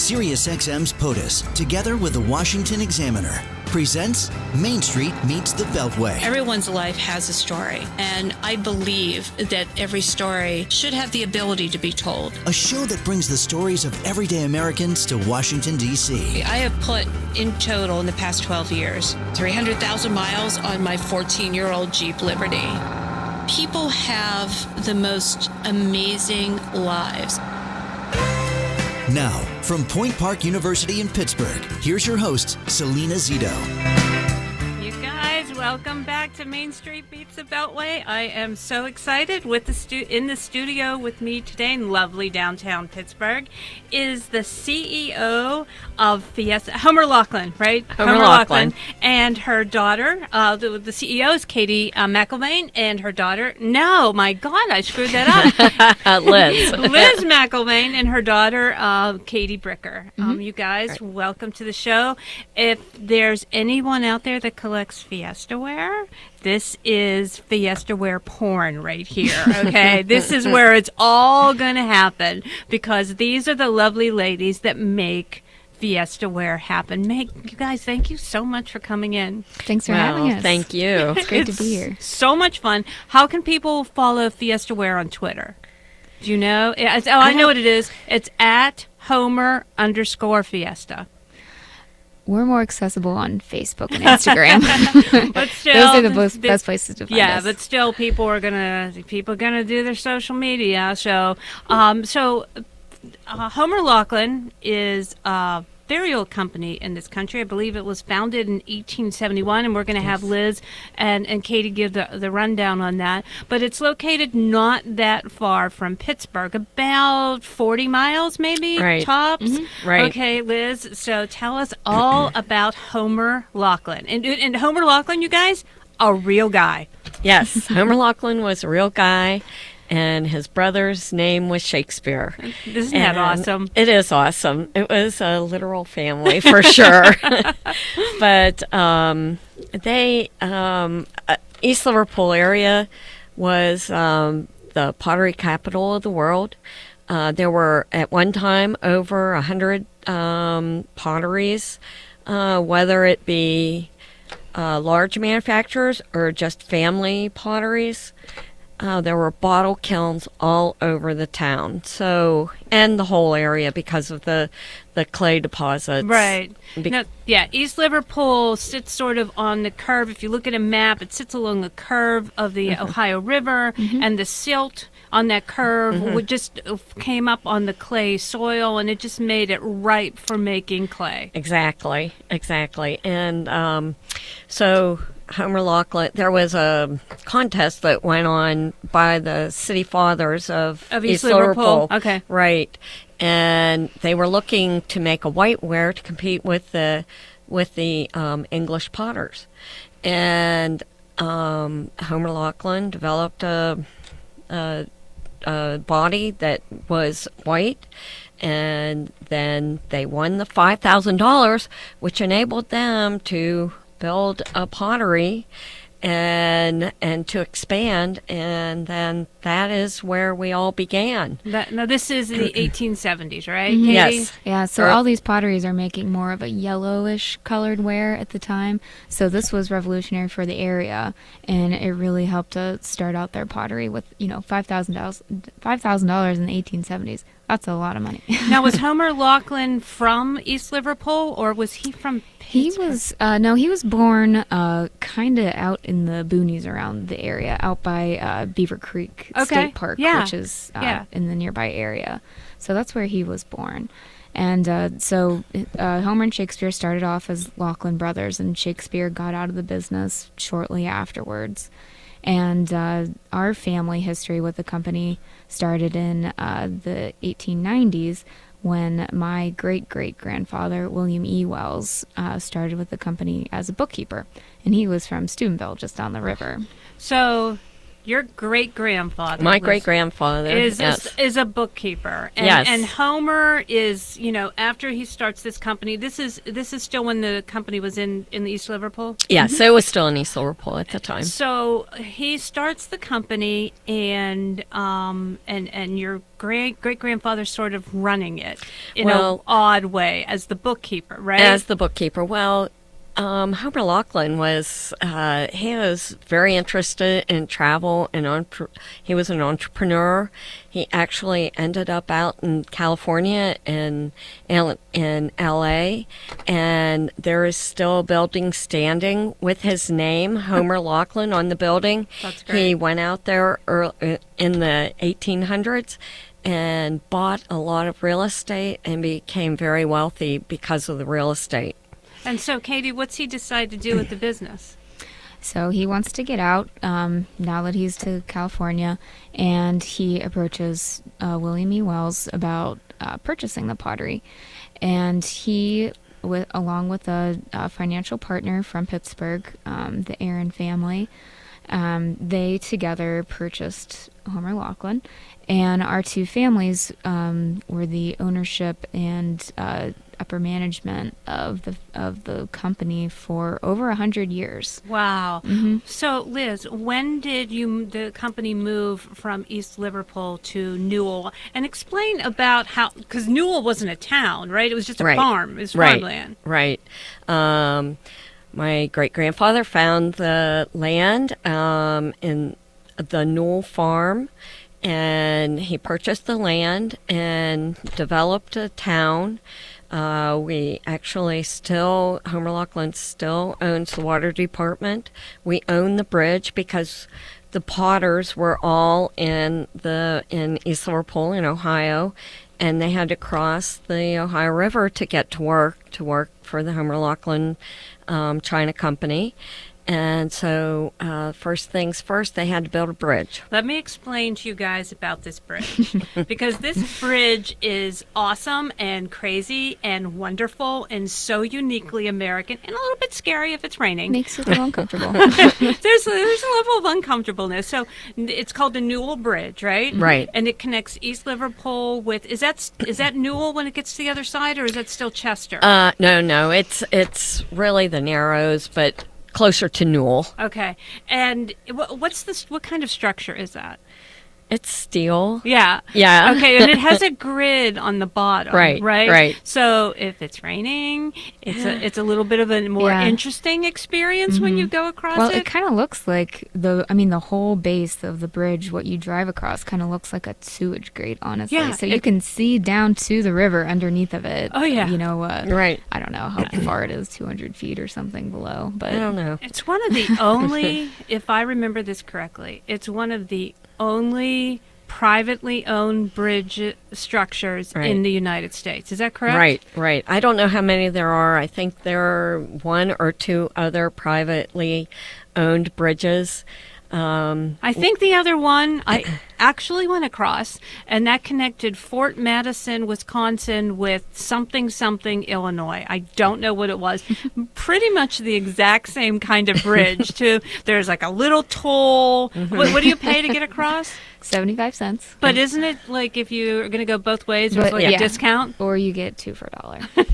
SiriusXM's Potus, together with the Washington Examiner, presents Main Street Meets the Beltway. Everyone's life has a story, and I believe that every story should have the ability to be told. A show that brings the stories of everyday Americans to Washington, D.C. I have put, in total, in the past 12 years, 300,000 miles on my 14-year-old Jeep Liberty. People have the most amazing lives. Now, from Point Park University in Pittsburgh, here's your host, Salena Zito. You guys, welcome back to Main Street Meets the Beltway. I am so excited. With in the studio with me today in lovely downtown Pittsburgh is the CEO of Fiesta, Homer Laughlin, right? Homer Laughlin. And her daughter. The CEO is Katie McIlvain, and her daughter. No, my God, I screwed that up. Liz. Liz McIlvain and her daughter, Katie Bricker. You guys, welcome to the show. If there's anyone out there that collects Fiestaware, this is Fiestaware porn right here, okay? This is where it's all going to happen, because these are the lovely ladies that make Fiestaware happen. You guys, thank you so much for coming in. Thanks for having us. Thank you. It's great to be here. So much fun. How can people follow Fiestaware on Twitter? Do you know? I know what it is. It's at Homer_Fiesta. We're more accessible on Facebook and Instagram. But still, those are the best places to find us. Yeah, but still, people are gonna do their social media. So, Homer Laughlin is a very old company in this country. I believe it was founded in 1871, and we're going to have Liz and Katie give the rundown on that. But it's located not that far from Pittsburgh, about 40 miles maybe, tops. Mm-hmm. Right. Okay, Liz, so tell us all about Homer Laughlin. And Homer Laughlin, you guys, a real guy. Yes, Homer Laughlin was a real guy, and his brother's name was Shakespeare. Isn't that awesome? It is awesome. It was a literal family for sure. But East Liverpool area was the pottery capital of the world. There were at one time over 100 potteries, whether it be large manufacturers or just family potteries. There were bottle kilns all over the town, and the whole area because of the clay deposits. Right. East Liverpool sits sort of on the curve. If you look at a map, it sits along the curve of the Ohio River, and the silt on that curve just came up on the clay soil, and it just made it ripe for making clay. Exactly. And so Homer Laughlin, there was a contest that went on by the city fathers of East Liverpool. Okay. Right. And they were looking to make a whiteware to compete with the English potters. And Homer Laughlin developed a body that was white, and then they won the $5,000, which enabled them to build a pottery and to expand, and then that is where we all began. Now this is in the 1870s, right, Katie? Yes. Yeah, so all these potteries are making more of a yellowish colored ware at the time. So this was revolutionary for the area, and it really helped to start out their pottery with, $5,000 in the 1870s. That's a lot of money. Now, was Homer Laughlin from East Liverpool, or was he from Pittsburgh? He was born kind of out in the boonies around the area, out by Beaver Creek State Park, which is in the nearby area. So that's where he was born. And so Homer and Shakespeare started off as Laughlin brothers, and Shakespeare got out of the business shortly afterwards. And our family history with the company started in the 1890s when my great-great-grandfather, William E. Wells, started with the company as a bookkeeper. And he was from Steubenville, just down the river. So your great-grandfather. My great-grandfather is a bookkeeper. And, yes. And Homer is, after he starts this company, this is still when the company was in East Liverpool? Yes, it was still in East Liverpool at the time. So he starts the company, and your great-grandfather's sort of running it in an odd way as the bookkeeper, right? As the bookkeeper. Well, Homer Laughlin was very interested in travel, and he was an entrepreneur. He actually ended up out in California and in LA, and there is still a building standing with his name, Homer Laughlin, on the building. That's great. He went out there in the 1800s and bought a lot of real estate and became very wealthy because of the real estate. And so, Katie, what's he decide to do with the business? So he wants to get out now that he's to California, and he approaches William E. Wells about purchasing the pottery. And he, along with a financial partner from Pittsburgh, the Aaron family, they together purchased Homer Laughlin. And our two families were the ownership and upper management of the company for over 100 years. Wow. Mm-hmm. So, Liz, when did the company move from East Liverpool to Newell? And explain about how, because Newell wasn't a town, right? It was just a farm. It was farmland. Right. My great-grandfather found the land in the Newell farm, and he purchased the land and developed a town. We actually Homer Laughlin still owns the water department. We own the bridge because the Potters were all in East Liverpool in Ohio, and they had to cross the Ohio River to get to work for the Homer Laughlin China Company. And so, first things first, they had to build a bridge. Let me explain to you guys about this bridge. Because this bridge is awesome and crazy and wonderful and so uniquely American and a little bit scary if it's raining. Makes it a little uncomfortable. There's a level of uncomfortableness. So it's called the Newell Bridge, right? Right. And it connects East Liverpool with, is that Newell when it gets to the other side, or is that still Chester? No, it's really the Narrows, but closer to Newell. Okay. And what kind of structure is that? It's steel. Yeah. Yeah. Okay, and it has a grid on the bottom, right? So if it's raining, it's a little bit of a more interesting experience when you go across Well, it. it kind of looks like the whole base of the bridge, what you drive across, kind of looks like a sewage grate, honestly. Yeah, So you can see down to the river underneath of it. Oh, yeah. Right. I don't know how far it is, 200 feet or something below. But I don't know. It's one of the only, if I remember this correctly, it's one of the only privately owned bridge structures in the United States. Is that correct? Right. I don't know how many there are. I think there are one or two other privately owned bridges. I think the other one I actually went across, and that connected Fort Madison, Wisconsin with something, Illinois. I don't know what it was. Pretty much the exact same kind of bridge, too. There's like a little toll. What do you pay to get across? 75 cents. But isn't it like if you're going to go both ways, there's a discount? Or you get two for $1.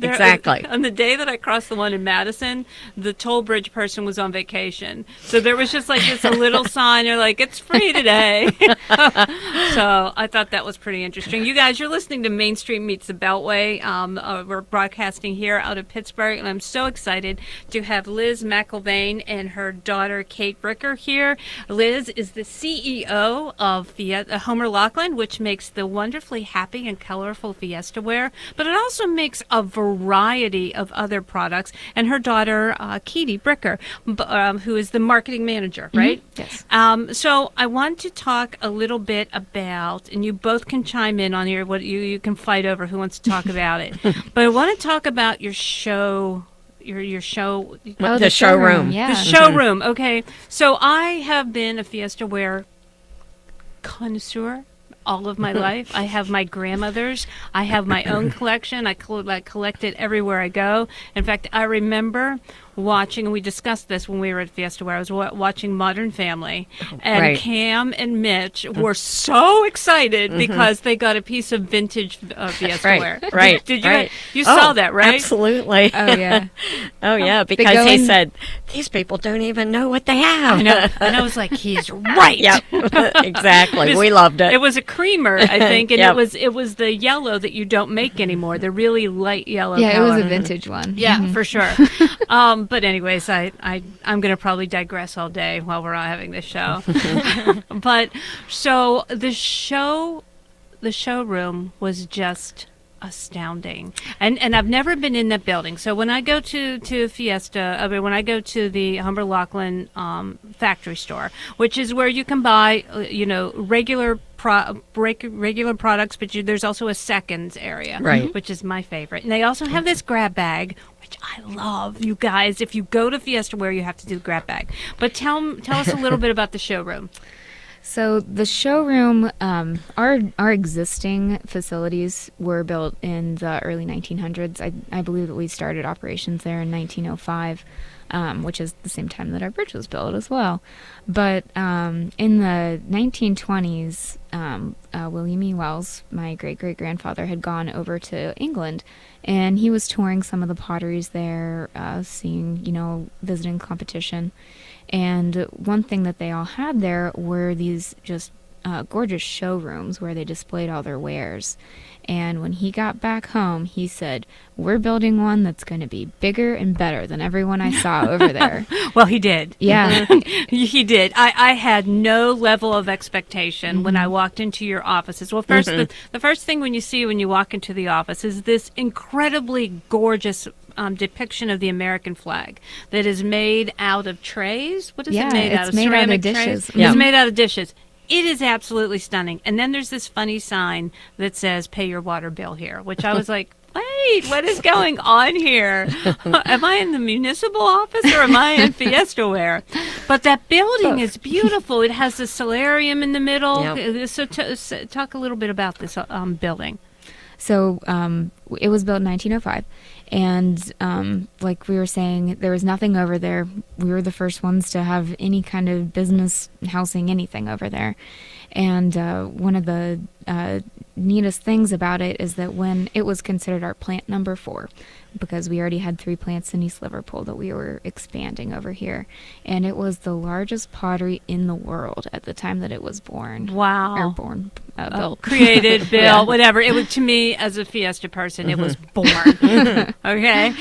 Exactly. On the day that I crossed the one in Madison, the toll bridge person was on vacation. So there was just like this a little sign. They're like, it's free today. So I thought that was pretty interesting. You guys, you're listening to Main Street Meets the Beltway. We're broadcasting here out of Pittsburgh, and I'm so excited to have Liz McIlvain and her daughter, Kate Bricker, here. Liz is the CEO of Homer Laughlin, which makes the wonderfully happy and colorful Fiestaware, but it also makes a variety of other products. And her daughter, Katie Bricker, who is the marketing manager, right? Mm-hmm. Yes. So I want to talk a little bit about, and you both can chime in on here, what you can fight over who wants to talk about it. But I want to talk about your show. Your show, the showroom. Yeah. The showroom. Okay, so I have been a Fiestaware connoisseur all of my life. I have my grandmother's. I have my own collection. I collect it everywhere I go. In fact, I remember watching, and we discussed this when we were at Fiestaware. I was watching Modern Family, and Cam and Mitch were so excited because they got a piece of vintage Fiestaware. Right. Did you? You saw that, right? Absolutely. Oh yeah. Oh yeah, because he said these people don't even know what they have. I know. And I was like, he's right. Yep. Exactly. We loved it. It was a creamer, I think, and it was the yellow that you don't make anymore. The really light yellow. Yeah, color. it was a vintage one. Yeah, for sure. But anyways, I'm going to probably digress all day while we're having this show. But so the showroom was just astounding, and I've never been in that building. So when I go to Fiesta, when I go to the Humber Laughlin factory store, which is where you can buy regular products, but there's also a seconds area, right, which is my favorite. And they also have this grab bag, which I love. You guys, if you go to Fiestaware, you have to do the grab bag. But tell us a little bit about the showroom. So the showroom, our existing facilities were built in the early 1900s. I believe that we started operations there in 1905, which is the same time that our bridge was built as well. But in the 1920s, William E. Wells, my great-great-grandfather, had gone over to England, and he was touring some of the potteries there, visiting competition. And one thing that they all had there were these just gorgeous showrooms where they displayed all their wares. And when he got back home, he said, "We're building one that's going to be bigger and better than everyone I saw over there." Well, he did. Yeah. He did. I had no level of expectation when I walked into your offices. Well, first, the first thing when you walk into the office is this incredibly gorgeous depiction of the American flag that is made out of trays. What is it made out of? It's made out Ceramic of dishes. Trays? Yeah. It's made out of dishes. It is absolutely stunning. And then there's this funny sign that says, "Pay your water bill here," which I was like, wait, what is going on here? Am I in the municipal office or am I in Fiestaware? But that building is beautiful. It has the solarium in the middle. Yep. So talk a little bit about this building. So it was built in 1905. And like we were saying, there was nothing over there. We were the first ones to have any kind of business housing, anything over there. And one of the neatest things about it is that when it was considered our plant number 4, because we already had 3 plants in East Liverpool that we were expanding over here. And it was the largest pottery in the world at the time that it was born. Wow. Or built. Created, built, whatever. It was, to me, as a Fiesta person, it was born. Okay?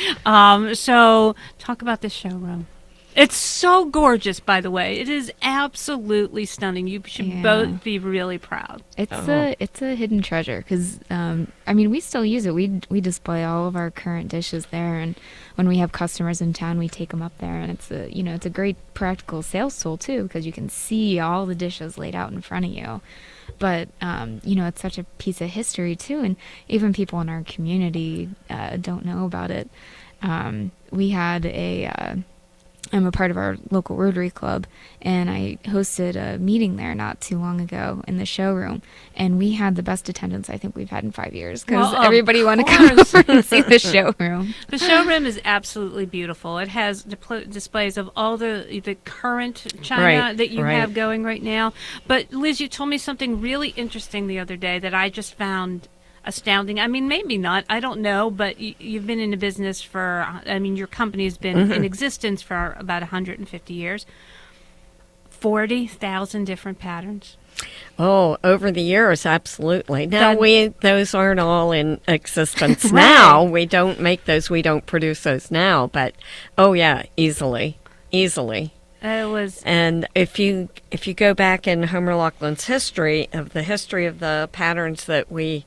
So talk about this showroom. It's so gorgeous, by the way. It is absolutely stunning. You should both be really proud. It's a hidden treasure because, we still use it. We display all of our current dishes there, and when we have customers in town, we take them up there, and it's a great practical sales tool too because you can see all the dishes laid out in front of you. But it's such a piece of history too, and even people in our community don't know about it. We had I'm a part of our local Rotary Club, and I hosted a meeting there not too long ago in the showroom, and we had the best attendance I think we've had in 5 years because everybody wanted to come over and see the showroom. The showroom is absolutely beautiful. It has displays of all the current china that you have going right now. But Liz, you told me something really interesting the other day that I just found astounding. I mean, maybe not. I don't know. But you've been in the business your company's been in existence for about 150 years. 40,000 different patterns. Oh, over the years, absolutely. Now, those aren't all in existence now. We don't make those. We don't produce those now. But, easily. And if you go back in Homer Laughlin's history of the patterns that we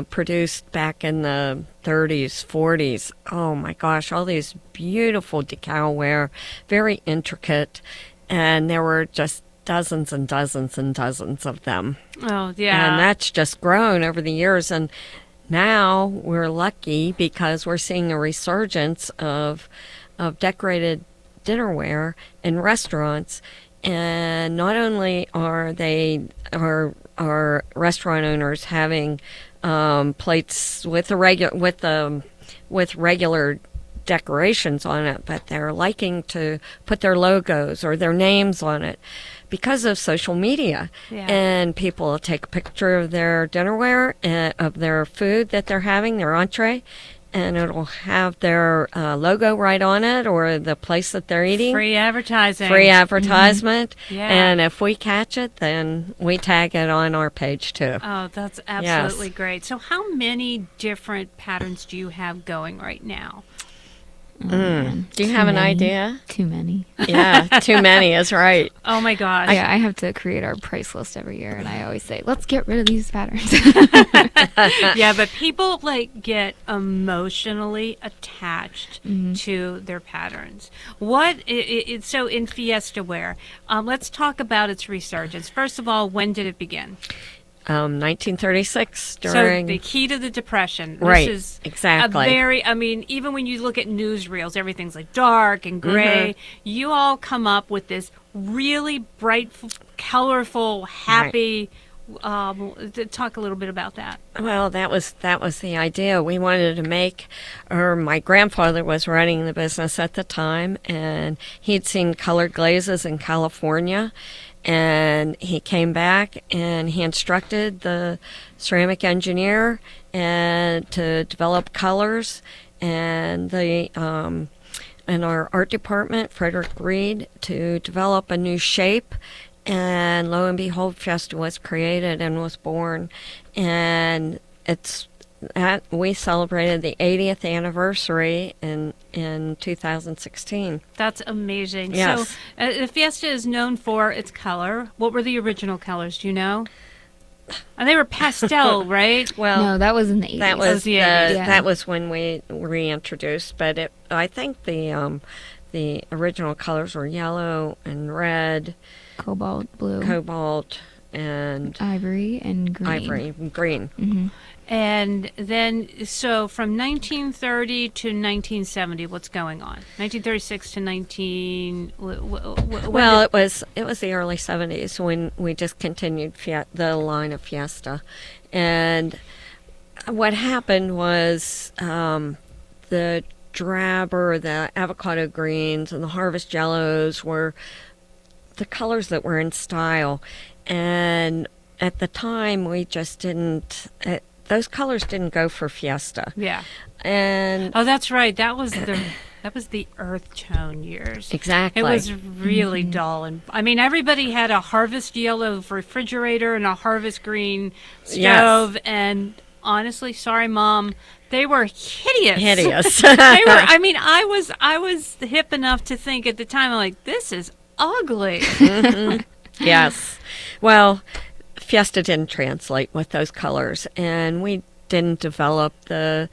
produced back in the 30s, 40s, oh my gosh, all these beautiful decalware, very intricate, and there were just dozens and dozens and dozens of them. Oh, yeah. And that's just grown over the years, and now we're lucky because we're seeing a resurgence of decorated dinnerware in restaurants, and not only are restaurant owners having plates with regular decorations on it, but they're liking to put their logos or their names on it because of social media. Yeah. And people will take a picture of their dinnerware, of their food that they're having, their entree, and it'll have their logo right on it, or the place that they're eating. Free advertising. Free advertisement. Mm-hmm. Yeah. And if we catch it, then we tag it on our page too. Oh, that's absolutely great. So how many different patterns do you have going right now? Do you have an idea? Too many. Yeah, too many is right. Oh my gosh. Yeah, I have to create our price list every year, and I always say, let's get rid of these patterns. Yeah, but people get emotionally attached to their patterns. So in Fiestaware, let's talk about its resurgence. First of all, when did it begin? 1936 during... So the heat of the Depression. Right, This is exactly. even when you look at newsreels, everything's like dark and gray. You all come up with this really bright, colorful, happy... talk a little bit about that. Well, that was the idea. We wanted to make, or my grandfather was running the business at the time, and he'd seen colored glazes in California, and he came back and he instructed the ceramic engineer and to develop colors, and and our art department, Frederick Reed, to develop a new shape. And lo and behold, Fiesta was created and was born. And we celebrated the 80th anniversary in 2016. That's amazing. Yes. So the Fiesta is known for its color. What were the original colors? Do you know? And they were pastel, right? Well, No, that was in the 80s. that was the 80s. that was when we reintroduced. But I think the original colors were yellow and red, Cobalt blue, cobalt, and ivory, and green. ivory, green. Mm-hmm. And then, so from 1930 to 1970, what's going on? 1936 to 19... Well, it was the early 70s when we discontinued the line of Fiesta. And what happened was the drab or the avocado greens and the harvest yellows were the colors that were in style. And at the time, we just didn't... those colors didn't go for Fiesta. Yeah. And oh, that's right. That was the earth tone years. Exactly. It was really dull, and I mean everybody had a harvest yellow refrigerator and a harvest green stove, and honestly, sorry, Mom, they were hideous. Hideous. They were. I mean, I was hip enough to think at the time, I'm like, this is ugly. Yes. Well, Fiesta didn't translate with those colors, and we didn't develop the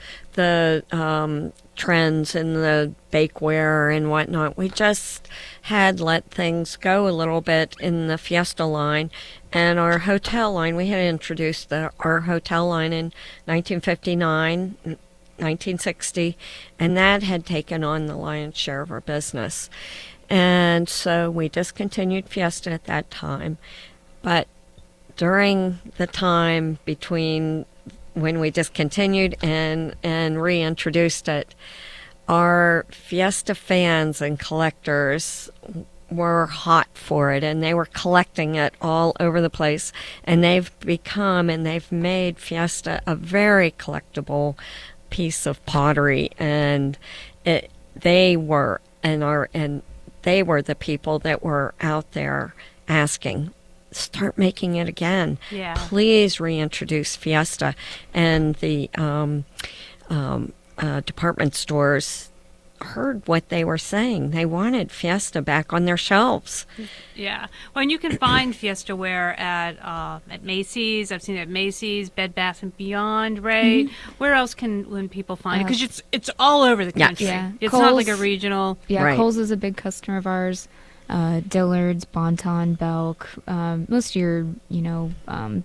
trends in the bakeware and whatnot. We just had let things go a little bit in the Fiesta line. And our hotel line, we had introduced our hotel line in 1959, 1960, and that had taken on the lion's share of our business. And so we discontinued Fiesta at that time. But during the time between when we discontinued and reintroduced it, our Fiesta fans and collectors were hot for it, and they were collecting it all over the place, and they've made Fiesta a very collectible piece of pottery, and they were the people that were out there asking, start making it again. Yeah. Please reintroduce Fiesta. And the department stores heard what they were saying. They wanted Fiesta back on their shelves. Yeah. Well, and you can find Fiestaware at Macy's. I've seen it at Macy's, Bed Bath & Beyond, right? Mm-hmm. Where else can people find it? Because it's all over the country. Yeah. It's Kohl's, not like a regional... Yeah, right. Kohl's is a big customer of ours. Dillard's, Bon-Ton, Belk, most of your,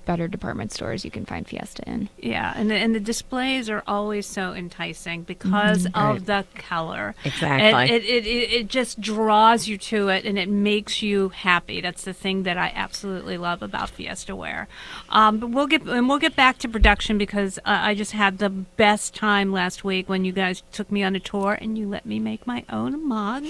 better department stores you can find Fiesta in. Yeah, and the displays are always so enticing because of the color. Exactly. It just draws you to it, and it makes you happy. That's the thing that I absolutely love about Fiestaware. But we'll get back to production because I just had the best time last week when you guys took me on a tour and you let me make my own mug.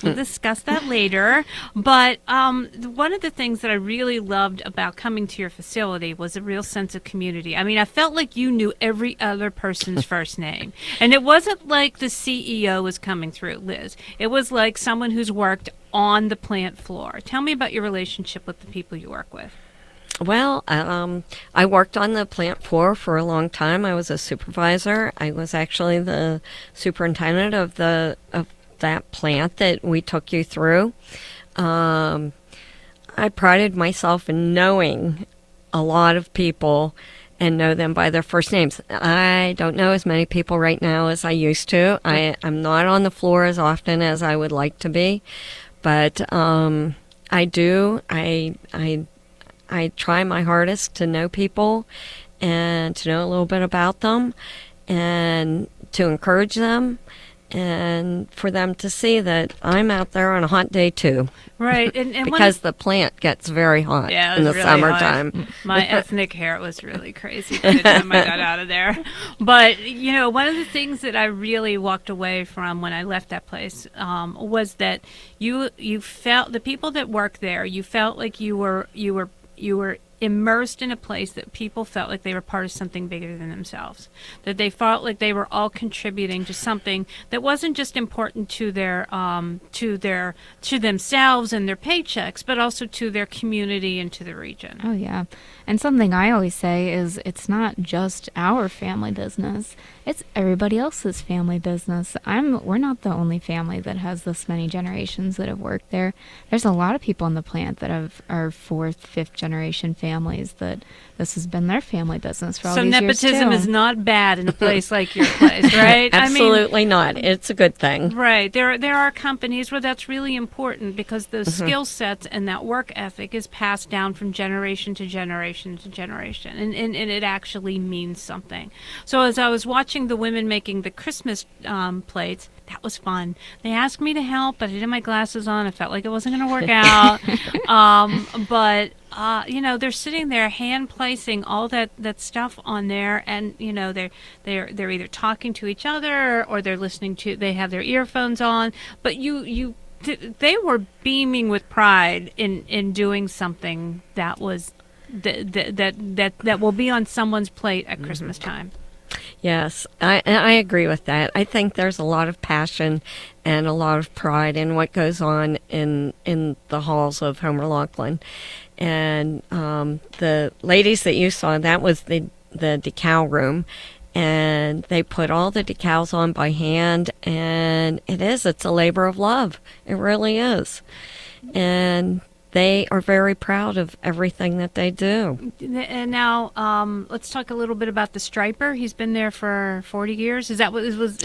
We'll discuss that later. But one of the things that I really loved about coming to your facility was a real sense of community. I mean, I felt like you knew every other person's first name. And it wasn't like the CEO was coming through, Liz. It was like someone who's worked on the plant floor. Tell me about your relationship with the people you work with. Well, I worked on the plant floor for a long time. I was a supervisor. I was actually the superintendent of that plant that we took you through. I prided myself in knowing a lot of people and know them by their first names. I don't know as many people right now as I used to. I'm not on the floor as often as I would like to be, but I do. I try my hardest to know people and to know a little bit about them and to encourage them and for them to see that I'm out there on a hot day too. Right. And because the plant gets very hot in the really summertime. Hot. My ethnic hair was really crazy by the time I got out of there. But, one of the things that I really walked away from when I left that place was that you felt, the people that work there, you felt like you were immersed in a place that people felt like they were part of something bigger than themselves, that they felt like they were all contributing to something that wasn't just important to themselves and their paychecks, but also to their community and to the region. Oh yeah. And something I always say is it's not just our family business, it's everybody else's family business. We're not the only family that has this many generations that have worked there. There's a lot of people in the plant that are fourth, fifth generation families that this has been their family business for all these years too. So nepotism is not bad in a place like your place, right? Absolutely not. It's a good thing. Right. There are companies where that's really important because those skill sets and that work ethic is passed down from generation to generation to generation, and it actually means something. So as I was watching the women making the Christmas plates, that was fun. They asked me to help, but I didn't have my glasses on. I felt like it wasn't going to work out. But they're sitting there hand placing all that stuff on there, and they're either talking to each other or they're listening to. They have their earphones on, but they were beaming with pride in doing something that was that will be on someone's plate at Christmas time. Yes, I agree with that. I think there's a lot of passion and a lot of pride in what goes on in the halls of Homer Laughlin. And the ladies that you saw, that was the decal room. And they put all the decals on by hand. And it's a labor of love. It really is. And they are very proud of everything that they do. And now, let's talk a little bit about the striper. He's been there for 40 years. Is that what it was?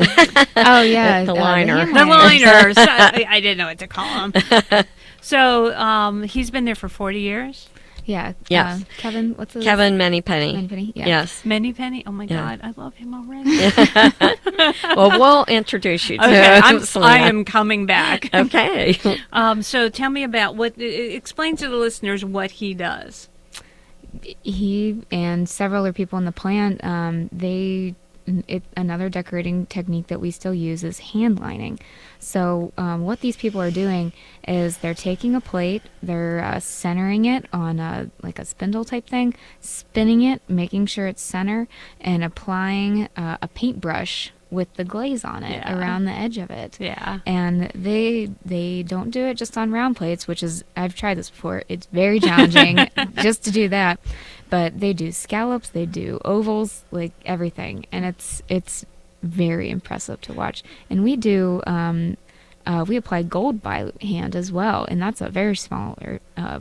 Oh, yeah. The liner. The liners. I didn't know what to call him. So he's been there for 40 years? Yeah. Yes. Kevin, what's his Kevin Manypenny. Manypenny, yeah. Yes. Manypenny? Oh, my God. I love him already. Well, we'll introduce you to I am coming back. Okay. So tell me about explain to the listeners what he does. He and several other people in the plant, another decorating technique that we still use is hand lining. So what these people are doing is they're taking a plate, they're centering it on a spindle type thing, spinning it, making sure it's center, and applying a paintbrush with the glaze on it around the edge of it. Yeah. And they don't do it just on round plates, which is, I've tried this before. It's very challenging just to do that. But they do scallops, they do ovals, like everything. And it's very impressive to watch. And we do, we apply gold by hand as well. And that's a very small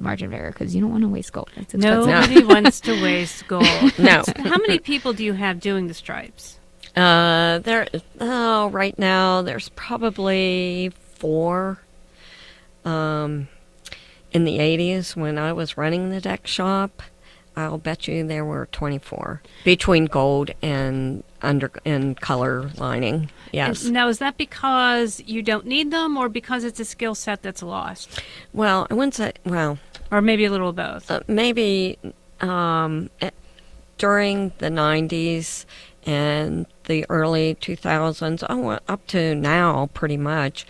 margin of error because you don't want to waste gold. It's expensive. Nobody wants to waste gold. No. How many people do you have doing the stripes? Right now there's probably 4. in the 80s when I was running the deck shop, I'll bet you there were 24 between gold and color lining. Yes. Now, is that because you don't need them, or because it's a skill set that's lost? Well, I wouldn't say, or maybe a little of both. Maybe during the 90s and the early 2000s, up to now, pretty much,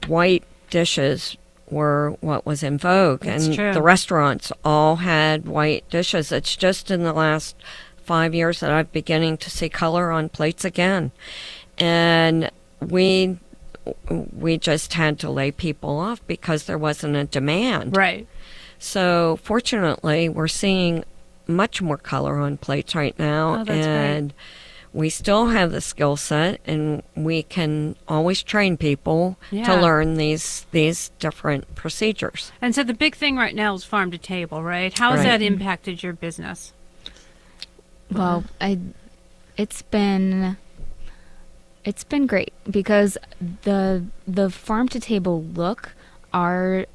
white dishes were what was in vogue. That's and true. The restaurants all had white dishes. It's just in the last 5 years that I'm beginning to see color on plates again. And we just had to lay people off because there wasn't a demand. Right. So fortunately, we're seeing much more color on plates right now. Oh, that's and great. We still have the skill set, and we can always train people to learn these different procedures. And so the big thing right now is farm to table, right? How has that impacted your business? Well, it's been great because the farm to table look, our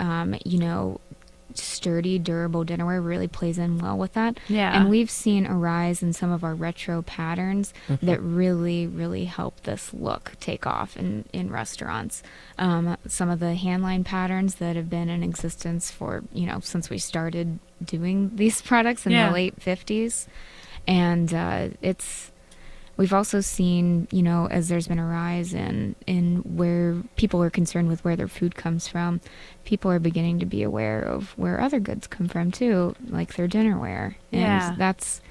sturdy, durable dinnerware really plays in well with that. Yeah. And we've seen a rise in some of our retro patterns that really, really help this look take off in restaurants. Some of the handline patterns that have been in existence for, since we started doing these products in the late 50s. And we've also seen, as there's been a rise in where people are concerned with where their food comes from, people are beginning to be aware of where other goods come from too, like their dinnerware. And that's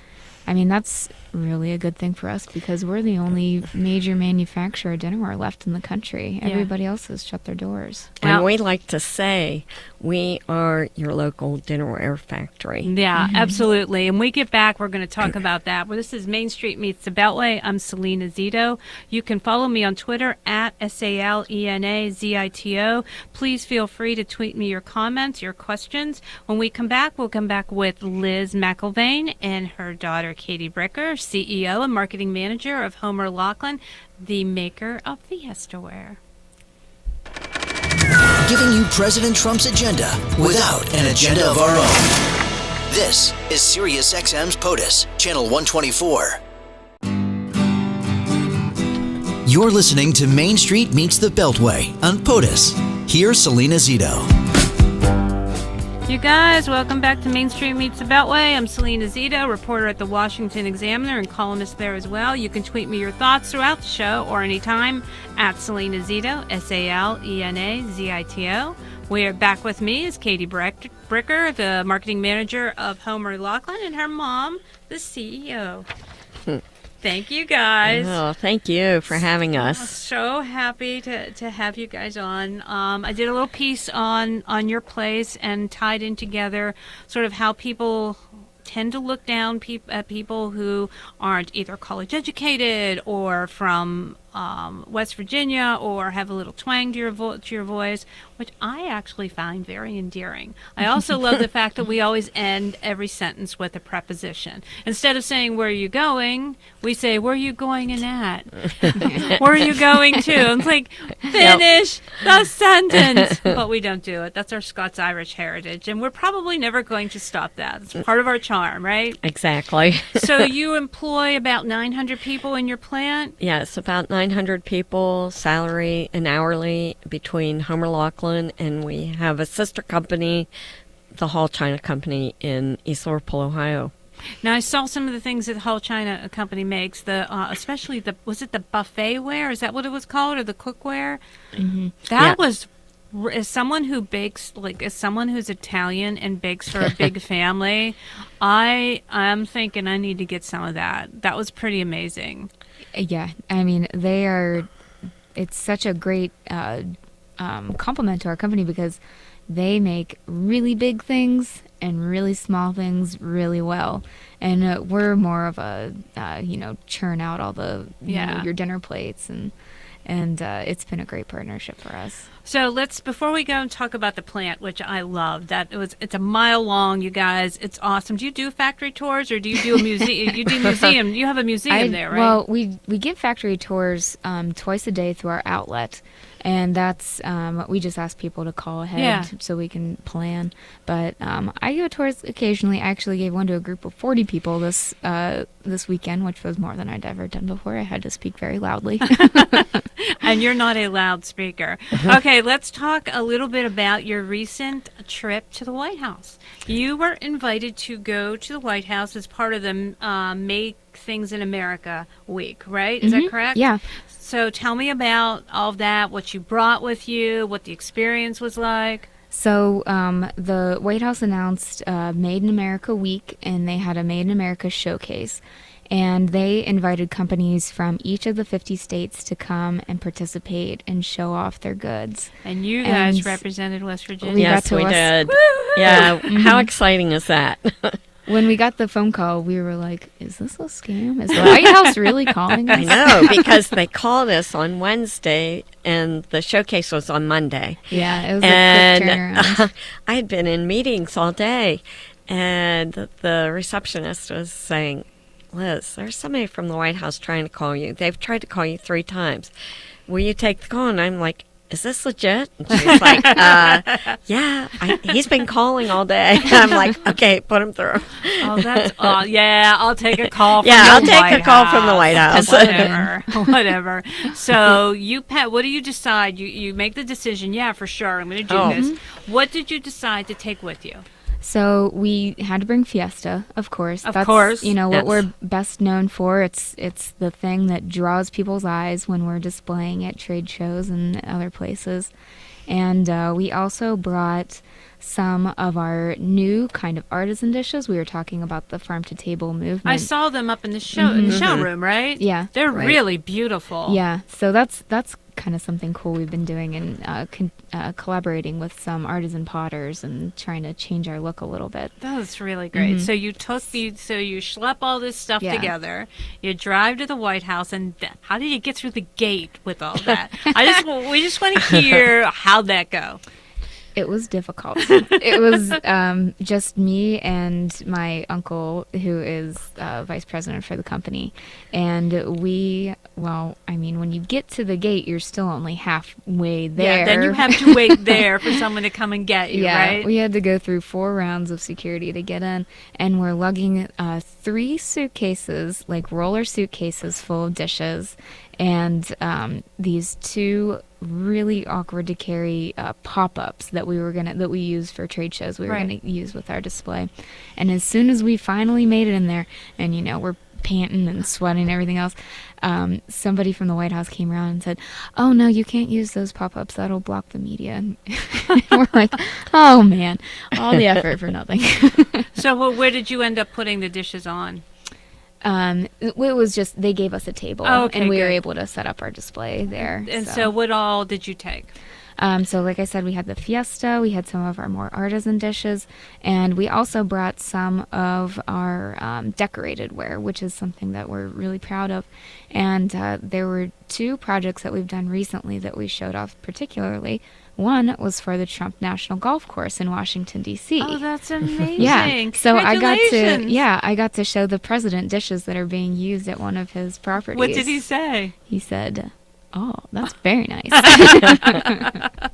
really a good thing for us because we're the only major manufacturer of dinnerware left in the country. Yeah. Everybody else has shut their doors. And we like to say we are your local dinnerware factory. Yeah, absolutely. And we get back, we're going to talk about that. Well, this is Main Street Meets the Beltway. I'm Salena Zito. You can follow me on Twitter at SALENAZITO. Please feel free to tweet me your comments, your questions. When we come back, we'll come back with Liz McIlvain and her daughter, Katie Bricker, CEO and marketing manager of Homer Laughlin, the maker of Fiestaware. Giving you President Trump's agenda without an agenda of our own. This is SiriusXM's Potus, channel 124. You're listening to Main Street Meets the Beltway on Potus. Here's Salena Zito. You guys, welcome back to Main Street Meets the Beltway. I'm Salena Zito, reporter at the Washington Examiner and columnist there as well. You can tweet me your thoughts throughout the show or anytime at Salena Zito, SALENAZITO. We're back with me is Katie Bricker, the marketing manager of Homer Laughlin, and her mom, the CEO. Thank you, guys. Oh, thank you for having us. So happy to have you guys on. I did a little piece on your place and tied in together sort of how people tend to look down at people who aren't either college educated or from West Virginia or have a little twang to your voice, which I actually find very endearing. I also love the fact that we always end every sentence with a preposition. Instead of saying, "Where are you going?" we say, "Where are you going and at?" Where are you going to? It's like, finish the sentence. But we don't do it. That's our Scots-Irish heritage, and we're probably never going to stop that. It's part of our charm, right? Exactly. So you employ about 900 people in your plant? Yes, about 900 people, salary and hourly, between Homer Laughlin, and we have a sister company, the Hall China Company in East Liverpool, Ohio. Now, I saw some of the things that Hall China Company makes, especially was it the buffet ware? Is that what it was called, or the cookware? Mm-hmm. That was, as someone who bakes, as someone who's Italian and bakes for a big family, I'm thinking I need to get some of that. That was pretty amazing. Yeah, I mean, it's such a great compliment to our company because they make really big things and really small things really well. And we're more of a, churn out all the, your dinner plates and it's been a great partnership for us. So before we go and talk about the plant, which I love, it's a mile long, you guys. It's awesome. Do you do factory tours or do you do a museum? You do museum. You have a museum there, right? Well, we give factory tours twice a day through our outlet. And that's, we just ask people to call ahead so we can plan. But I give tours occasionally. I actually gave one to a group of 40 people this weekend, which was more than I'd ever done before. I had to speak very loudly. And you're not a loud speaker. Okay, let's talk a little bit about your recent trip to the White House. You were invited to go to the White House as part of the Make Things in America week, right? Is that correct? Yeah. So tell me about all of that, what you brought with you, what the experience was like. So the White House announced Made in America Week, and they had a Made in America showcase. And they invited companies from each of the 50 states to come and participate and show off their goods. And you guys represented West Virginia. Yes, we did. Yeah, how exciting is that? When we got the phone call, we were like, is this a scam? Is the White House really calling us? I know, because they called us on Wednesday, and the showcase was on Monday. Yeah, it was a quick turnaround. I had been in meetings all day, and the receptionist was saying, Liz, there's somebody from the White House trying to call you. They've tried to call you 3 times. Will you take the call? And I'm like, is this legit? And she's like, yeah, he's been calling all day. I'm like, okay, put him through. Oh, that's I'll take a call from I'll the take White a call House. from the White House. Whatever. So what do you decide? You make the decision, for sure, I'm going to do this. What did you decide to take with you? So we had to bring Fiesta, of course. Of course. You know, what we're best known for. It's the thing that draws people's eyes when we're displaying at trade shows and other places. And we also brought some of our new kind of artisan dishes. We were talking about the farm-to-table movement. I saw them up in the showroom, right? Yeah. They're really beautiful. Yeah, so that's kind of something cool we've been doing, and collaborating with some artisan potters and trying to change our look a little bit. That's really great. So you you schlep all this stuff together. You drive to the White House, and how did you get through the gate with all that? We just want to hear how'd that go. It was difficult. It was just me and my uncle, who is vice president for the company. And when you get to the gate, you're still only halfway there. Yeah, then you have to wait there for someone to come and get you, right? We had to go through 4 rounds of security to get in. And we're lugging 3 suitcases, like roller suitcases full of dishes. And these 2 really awkward to carry pop-ups that we use for trade shows. We were gonna use with our display. And as soon as we finally made it in there, and we're panting and sweating and everything else, somebody from the White House came around and said, "Oh no, you can't use those pop-ups. That'll block the media." And we're like, "Oh man, all the effort for nothing." So where did you end up putting the dishes on? It was just, they gave us a table, and we were able to set up our display there. And so what all did you take? So like I said, we had the Fiesta, we had some of our more artisan dishes, and we also brought some of our decorated ware, which is something that we're really proud of. And there were 2 projects that we've done recently that we showed off particularly. One was for the Trump National Golf Course in Washington, D.C. Oh, that's amazing. Yeah. So I got to show the president dishes that are being used at one of his properties. What did he say? He said, "Oh, that's very nice."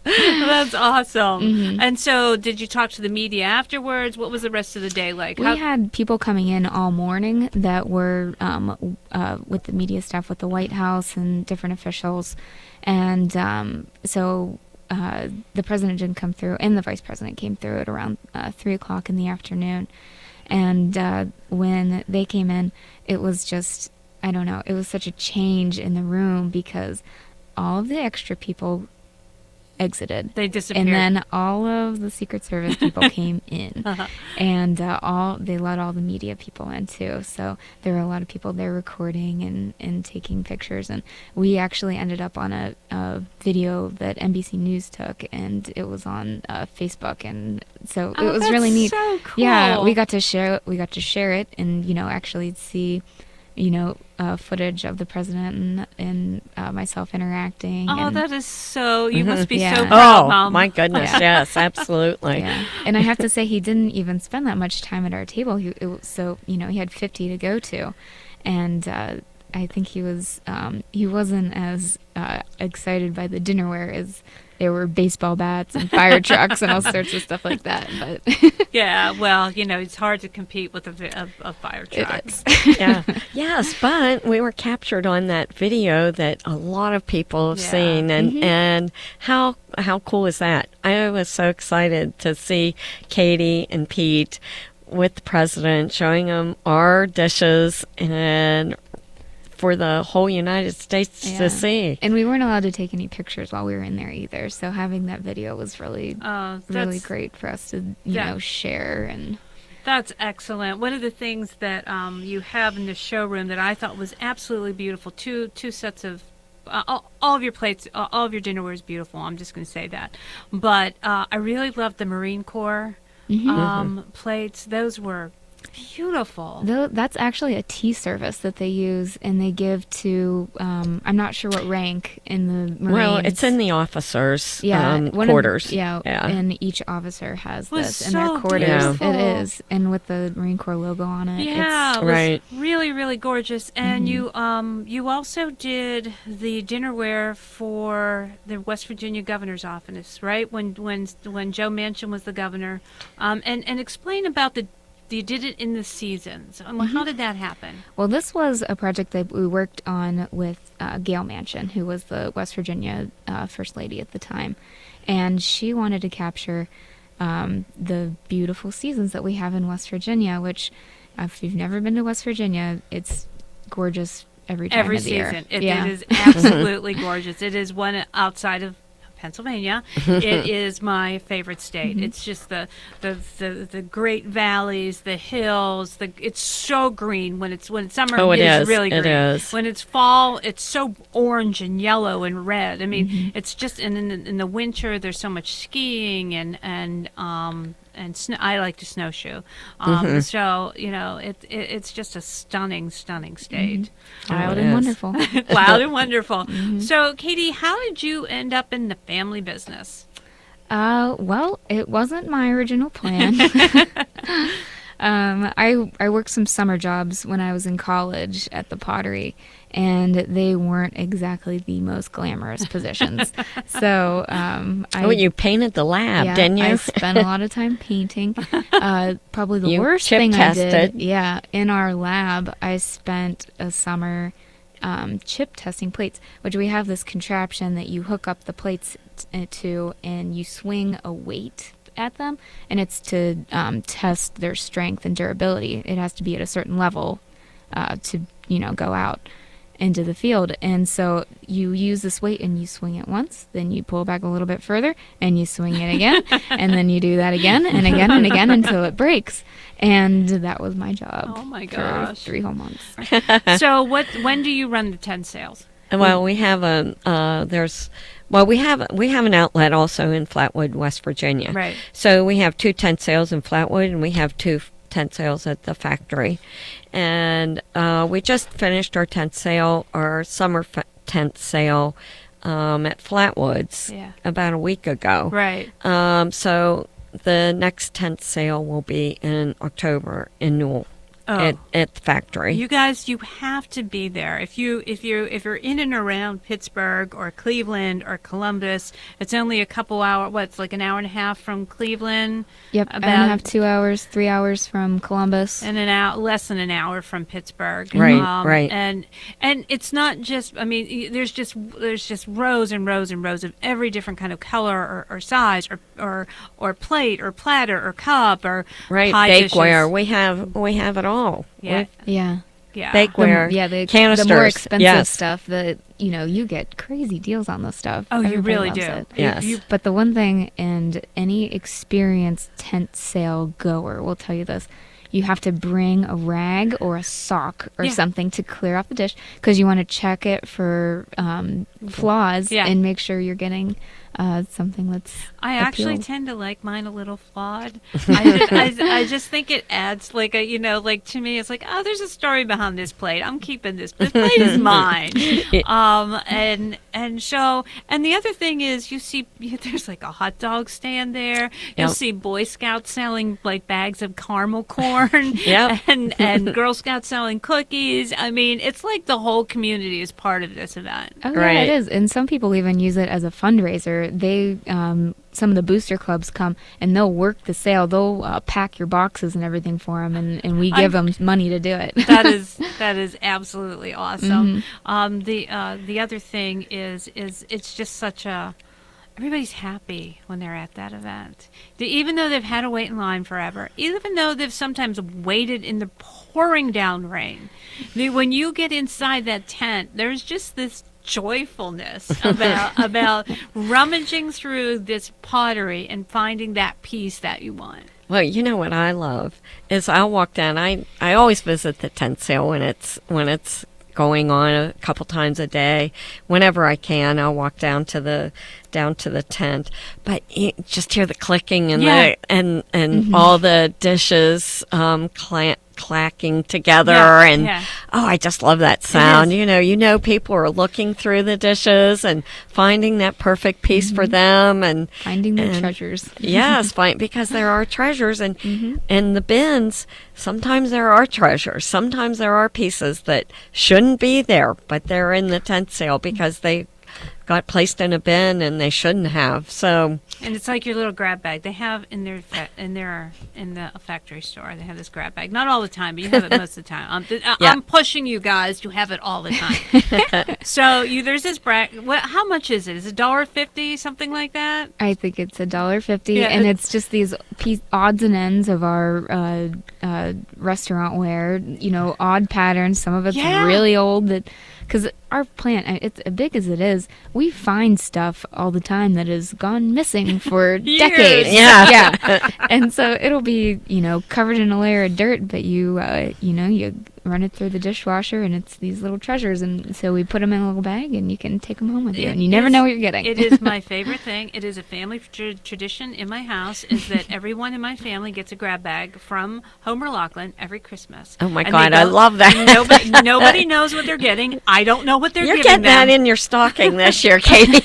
That's awesome. And so did you talk to the media afterwards? What was the rest of the day like? We had people coming in all morning that were with the media staff with the White House and different officials. And so the president didn't come through, and the vice president came through at around 3 o'clock in the afternoon. And when they came in, it was just, I don't know, it was such a change in the room because all of the extra people exited. They disappeared. And then all of the Secret Service people came in. And they let all the media people in too. So there were a lot of people there recording and taking pictures. And we actually ended up on a video that NBC News took, and it was on Facebook. And so it was really neat. So cool. Yeah, we got to share it and, actually see footage of the president and myself interacting. Oh, that is so, you must be so proud, Mom. My goodness, yes, absolutely. Yeah. And I have to say, he didn't even spend that much time at our table. He had 50 to go to. And I think he wasn't as excited by the dinnerware as there were baseball bats and fire trucks and all sorts of stuff like that. But yeah, well, it's hard to compete with a fire truck. Yeah. Yes, but we were captured on that video that a lot of people have seen, and how cool is that? I was so excited to see Katie and Pete with the president showing them our dishes and for the whole United States to see. And we weren't allowed to take any pictures while we were in there either. So having that video was really great for us to share. And that's excellent. One of the things that you have in the showroom that I thought was absolutely beautiful, two sets of all of your plates, all of your dinnerware is beautiful. I'm just going to say that. But I really loved the Marine Corps plates. Those were beautiful. That's actually a tea service that they use, and they give to I'm not sure what rank in the Marines. Well, it's in the officers' quarters. And each officer has this in so their quarters. Beautiful. It is, and with the Marine Corps logo on it. Yeah, it's, it was really, really gorgeous. And you also did the dinnerware for the West Virginia governor's office, right? When Joe Manchin was the governor, and explain about you did it in the seasons. How did that happen? Well, this was a project that we worked on with Gail Manchin, who was the West Virginia First Lady at the time. And she wanted to capture the beautiful seasons that we have in West Virginia, which, if you've never been to West Virginia, it's gorgeous every time of the year. Every season. It is absolutely gorgeous. It is one outside of Pennsylvania. It is my favorite state. It's just the great valleys, the hills. It's so green when it's summer. It is really green. It is. When it's fall, it's so orange and yellow and red. I mean, it's just in the winter. There's so much skiing and I like to snowshoe. So it's just a stunning state. Wild and wonderful. Wild and wonderful. So, Katie, how did you end up in the family business? Well, it wasn't my original plan. I worked some summer jobs when I was in college at the pottery, and they weren't exactly the most glamorous positions. So you painted the lab, didn't you? I spent a lot of time painting. Probably the worst thing I did. Yeah, in our lab, I spent a summer chip testing plates, which we have this contraption that you hook up the plates to, and you swing a weight at them, and it's to test their strength and durability. It has to be at a certain level to go out into the field. And so you use this weight and you swing it once, then you pull back a little bit further and you swing it again, and then you do that again and again and again until it breaks. And that was my job. Oh my gosh. For 3 whole months. So when do you run the tent sales? Well, we have we have an outlet also in Flatwood, West Virginia. Right. So we have 2 tent sales in Flatwood, and we have 2 tent sales at the factory. And we just finished our summer tent sale at Flatwoods about a week ago. Right. So the next tent sale will be in October in Newell. At the factory. You guys, you have to be there. If you're in and around Pittsburgh or Cleveland or Columbus, it's only a couple hours. It's like an hour and a half from Cleveland. Yep, hour and a half, 2 hours, 3 hours from Columbus, and less than an hour from Pittsburgh. Right, right. And it's not just. I mean, there's just rows and rows and rows of every different kind of color or size or plate or platter or cup or pie bakeware. dishes. We have it all. Yeah. Bakeware. The canisters. The more expensive stuff that you get crazy deals on this stuff. Oh, Everybody you really loves do. It. Yes. But the one thing, and any experienced tent sale goer will tell you this: you have to bring a rag or a sock or something to clear off the dish, because you want to check it for flaws and make sure you're getting something that's I actually appealed. tend to like mine a little flawed. I just think it adds like a, like to me, it's like, oh, there's a story behind this plate. I'm keeping this. This plate is mine. And the other thing is you see there's like a hot dog stand there. You'll see Boy Scouts selling like bags of caramel corn and Girl Scouts selling cookies. I mean, it's like the whole community is part of this event. Oh, yeah, it is. And some people even use it as a fundraiser. They, some of the booster clubs come and they'll work the sale. They'll pack your boxes and everything for them, and we give them money to do it. That is absolutely awesome. The other thing is it's just such a, everybody's happy when they're at that event. Even though they've had to wait in line forever, even though they've sometimes waited in the pouring down rain, when you get inside that tent, there's just this joyfulness about rummaging through this pottery and finding that piece that you want. Well, you know what I love is I'll walk down. I always visit the tent sale when it's going on a couple times a day. Whenever I can, I'll walk down to the tent. But you just hear the clicking and all the dishes clacking together oh, I just love that sound. You know people are looking through the dishes and finding that perfect piece for them and finding the treasures. Yes, because there are treasures and in the bins. Sometimes there are treasures. Sometimes there are pieces that shouldn't be there, but they're in the tent sale because they got placed in a bin and they shouldn't have. So, and it's like your little grab bag they have in the factory store. They have this grab bag, not all the time, but you have it most of the time. I'm pushing you guys to have it all the time. So there's this how much is it? Is it $1.50, something like that? I think it's $1.50, and it's just these odds and ends of our restaurant ware. Odd patterns. Some of it's really old because our plant, it's as big as it is, we find stuff all the time that has gone missing for decades. Yeah. And so it'll be, covered in a layer of dirt, but you run it through the dishwasher and it's these little treasures. And so we put them in a little bag and you can take them home with you. And you never know what you're getting. It is my favorite thing. It is a family tradition in my house is that everyone in my family gets a grab bag from Homer Laughlin every Christmas. Oh my God, I love that. Nobody knows what they're getting. I don't know what they're You're giving getting that in your stocking this year, Katie.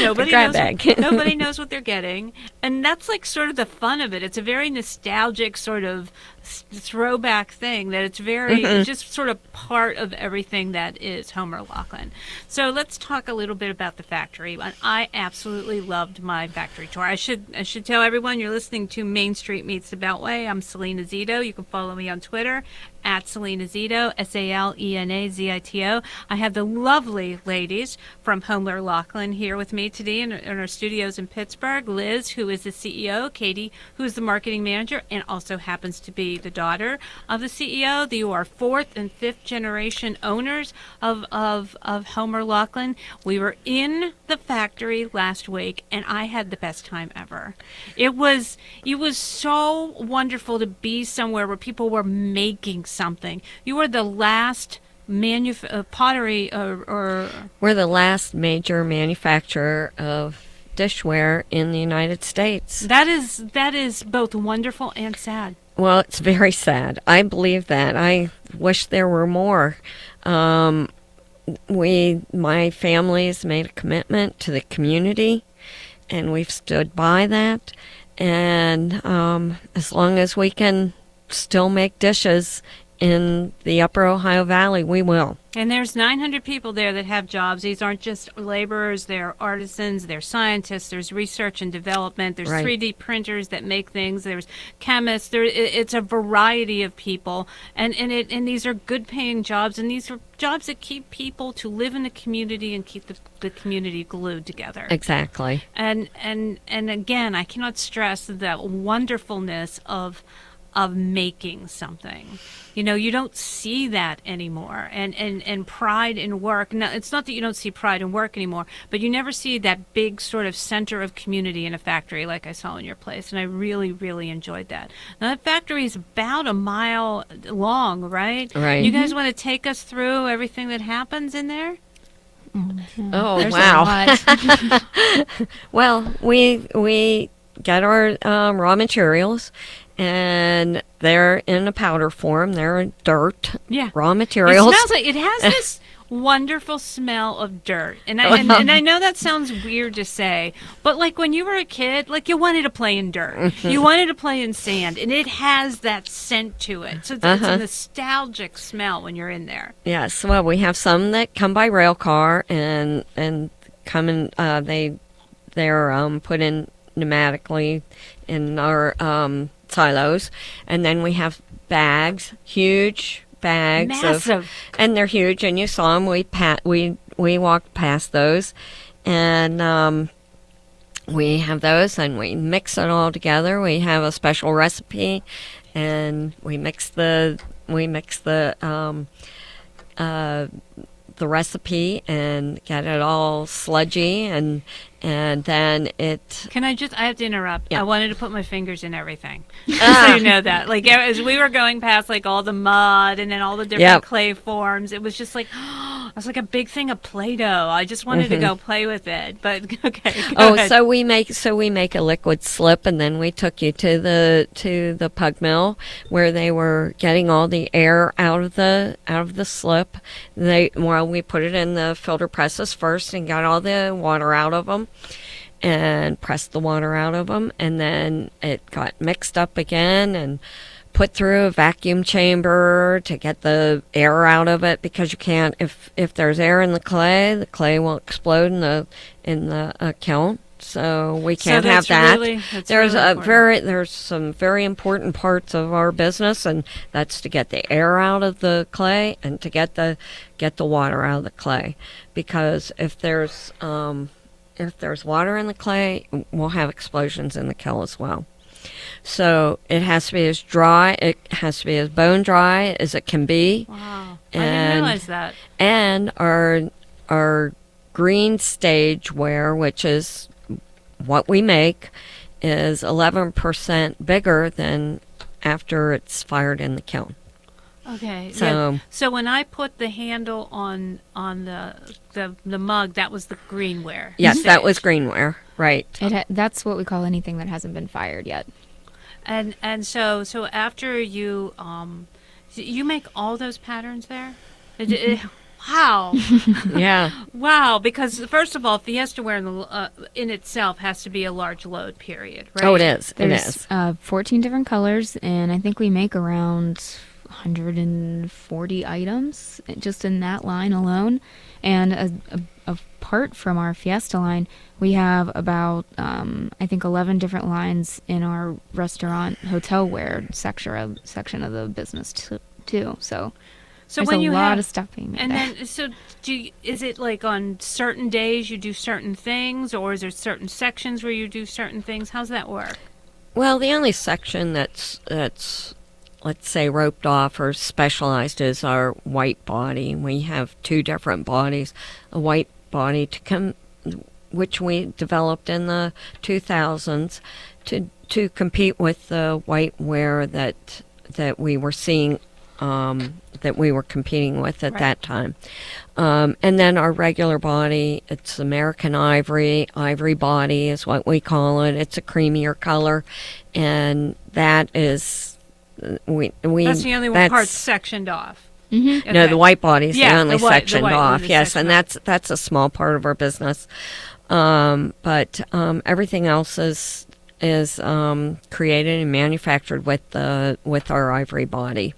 Nobody knows what they're getting. And that's like sort of the fun of it. It's a very nostalgic sort of throwback thing that it's very it's just sort of part of everything that is Homer Laughlin. So let's talk a little bit about the factory. I absolutely loved my factory tour. I should tell everyone you're listening to Main Street Meets the Beltway. I'm Salena Zito. You can follow me on Twitter at Salena Zito, Salena Zito. I have the lovely ladies from Homer Laughlin here with me today in our studios in Pittsburgh. Liz, who is the CEO, Katie, who is the marketing manager and also happens to be the daughter of the CEO. You are fourth and fifth generation owners of Homer Laughlin. We were in the factory last week and I had the best time ever. It was so wonderful to be somewhere where people were making something. You were the last pottery or we're the last major manufacturer of dishware in the United States. That is both wonderful and sad. Well, it's very sad. I believe that. I wish there were more. My family's made a commitment to the community, and we've stood by that. And as long as we can still make dishes in the Upper Ohio Valley, we will. And there's 900 people there that have jobs. These aren't just laborers, they're artisans, they're scientists, there's research and development, there's 3D printers that make things, there's chemists, it's a variety of people. And these are good paying jobs, and these are jobs that keep people to live in the community and keep the community glued together. Exactly. And again, I cannot stress the wonderfulness of making something. You don't see that anymore. And pride in work. Now, it's not that you don't see pride in work anymore, but you never see that big sort of center of community in a factory like I saw in your place. And I really, really enjoyed that. Now, that factory is about a mile long, right? Right. You guys want to take us through everything that happens in there? Oh, There's wow. a lot. Well, we get our raw materials, and they're in a powder form. They're dirt, raw materials. It smells like it has this wonderful smell of dirt, and I know that sounds weird to say, but like when you were a kid, like you wanted to play in dirt, you wanted to play in sand, and it has that scent to it. So it's a nostalgic smell when you're in there. Yes, well, we have some that come by rail car and come in. They're put in pneumatically in our silos, and then we have bags, huge bags, massive, and they're huge. And you saw them. We walked past those, and we have those, and we mix it all together. We have a special recipe, and we mix the recipe and get it all sludgy, and then it. I have to interrupt. Yeah. I wanted to put my fingers in everything. So you know that. Like as we were going past like all the mud and then all the different clay forms, it was just like it was like a big thing of Play-Doh. I just wanted to go play with it. But okay. Go ahead. So we make a liquid slip, and then we took you to the pug mill where they were getting all the air out of the slip. We put it in the filter presses first and got all the water out of them, and pressed the water out of them, and then it got mixed up again and put through a vacuum chamber to get the air out of it, because you can't, if there's air in the clay will explode in the kiln. So we can't have that. There's some very important parts of our business, and that's to get the air out of the clay and to get the water out of the clay, because if there's water in the clay, we'll have explosions in the kiln as well. So it has to be as dry, it has to be as bone dry as it can be. Wow, I didn't realize that. And our green stage ware, which is what we make, is 11% bigger than after it's fired in the kiln. Okay. So when I put the handle on the mug, that was the greenware. Yes, stage. that was greenware, right? That's what we call anything that hasn't been fired yet. And so after you make all those patterns there. Wow. Yeah. Wow. Because first of all, Fiestaware in itself has to be a large load period, right? Oh, it is. There's 14 different colors, and I think we make around 140 items just in that line alone. And apart from our Fiesta line, we have about I think 11 different lines in our restaurant hotel wear section of the business too. So there's when a you lot have, of stuff being made. And there. then is it like on certain days you do certain things, or is there certain sections where you do certain things? How's that work? Well, the only section that's let's say roped off or specialized is our white body. We have two different bodies. A white body which we developed in the 2000s to compete with the white wear that we were seeing, that we were competing with at that time. And then our regular body, it's American ivory body is what we call it. It's a creamier color, and that is that's the only one part sectioned off. Mm-hmm. Okay. No, the white body is the only sectioned off. Yes, sectioned and that's a small part of our business. But everything else is created and manufactured with our ivory body.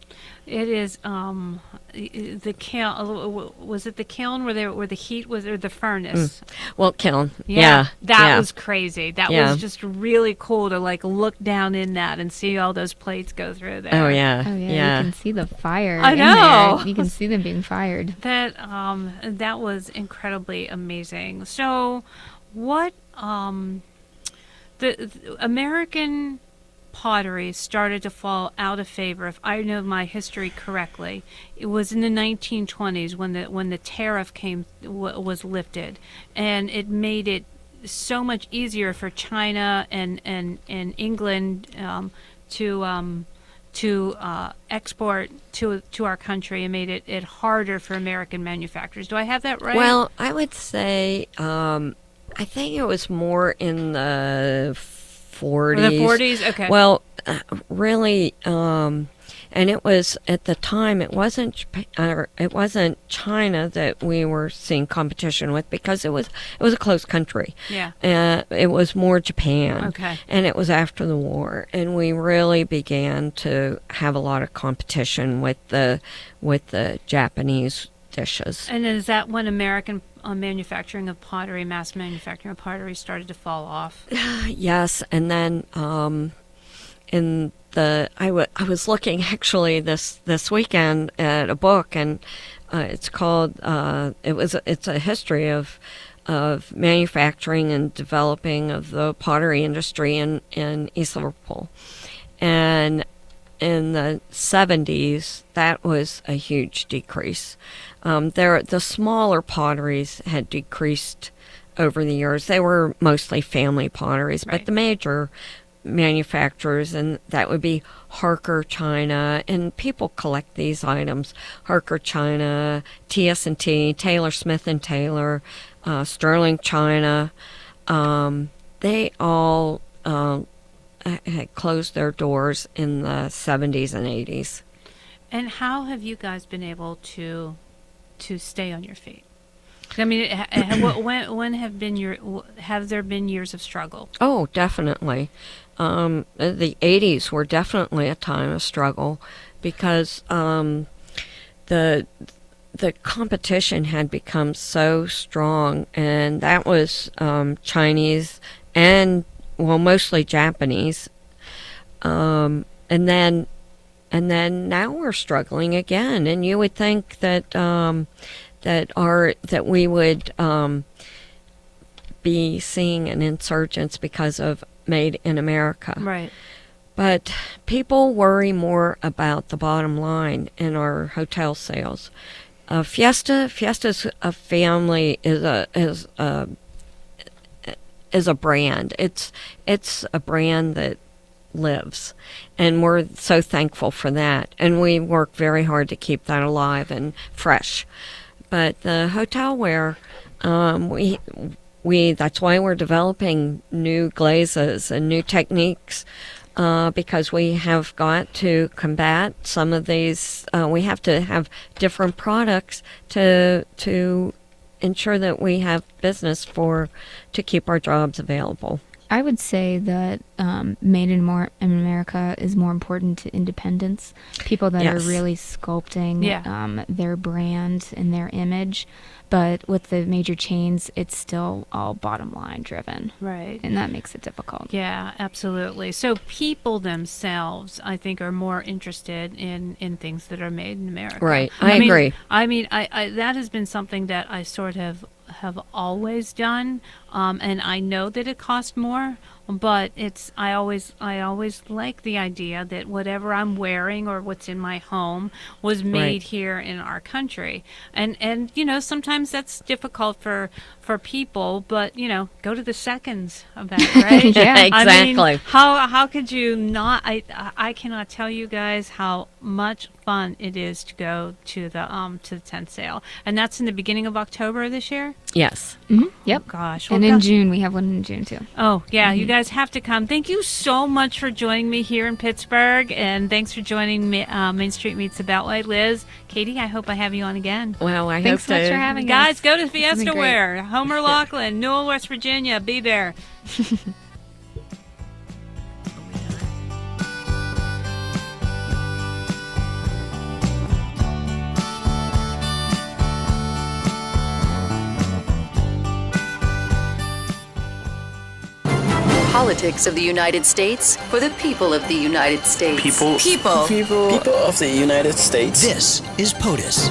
It is the kiln. Was it the kiln where the heat was, or the furnace? Well, kiln. Yeah. That was crazy. That was just really cool to like look down in that and see all those plates go through there. Oh yeah. You can see the fire. I know. You can see them being fired. That was incredibly amazing. So, what the American pottery started to fall out of favor, if I know my history correctly. It was in the 1920s when the tariff was lifted, and it made it so much easier for China and England export to our country and made it harder for American manufacturers. Do I have that right? Well, I would say I think it was more in the 40s. The 40s? Okay. Well, really, and it was at the time it wasn't China that we were seeing competition with, because it was a closed country. Yeah. It was more Japan. Okay. And it was after the war, and we really began to have a lot of competition with the Japanese dishes. And is that when American manufacturing of pottery, mass manufacturing of pottery, started to fall off? Yes, and then I was looking actually this weekend at a book, and it's called it's a history of manufacturing and developing of the pottery industry in East Liverpool, and in the 70s that was a huge decrease. The smaller potteries had decreased over the years. They were mostly family potteries, right. But the major manufacturers, and that would be Harker China, and people collect these items: Harker China, TS&T, Taylor Smith and Taylor, Sterling China. They all had closed their doors in the 70s and 80s. And how have you guys been able to stay on your feet? I mean, when have there been years of struggle? Oh, definitely. The 80s were definitely a time of struggle, because the competition had become so strong, and that was Chinese and, well, mostly Japanese. And then now we're struggling again, and you would think that that we would be seeing an insurgence because of Made in America. Right. But people worry more about the bottom line in our hotel sales. Fiesta's a family, is a brand. It's a brand that lives, and we're so thankful for that, and we work very hard to keep that alive and fresh. But the hotelware, we that's why we're developing new glazes and new techniques, because we have got to combat some of these. We have to have different products to ensure that we have business to keep our jobs available. I would say that Made in America is more important to independents, people that Yes. are really sculpting their brand and their image. But with the major chains, it's still all bottom line driven. Right. And that makes it difficult. Yeah, absolutely. So people themselves, I think, are more interested in things that are made in America. Right. I agree. I mean, I that has been something that I sort of have always done, and I know that it costs more, but I always like the idea that whatever I'm wearing or what's in my home was made Right. here in our country, and you know, sometimes that's difficult for people, but you know, go to the seconds event, right? Yeah, exactly. I mean, how could you not? I cannot tell you guys how much fun it is to go to the tent sale, and that's in the beginning of October this year. Yes. Mm-hmm. Yep. Oh, gosh. And Well, in go- June, we have one in June too. Oh, yeah, you guys have to come. Thank you so much for joining me here in Pittsburgh, and thanks for joining me, Main Street Meets the Beltway. Liz, Katie, I hope I have you on again. Well, I Thanks hope so much to. for having us. Guys, go to This has been great. Fiestaware, Homer, Laughlin, Newell, West Virginia. Be there. Politics of the United States for the people of the United States. People People of the United States. This is Potus.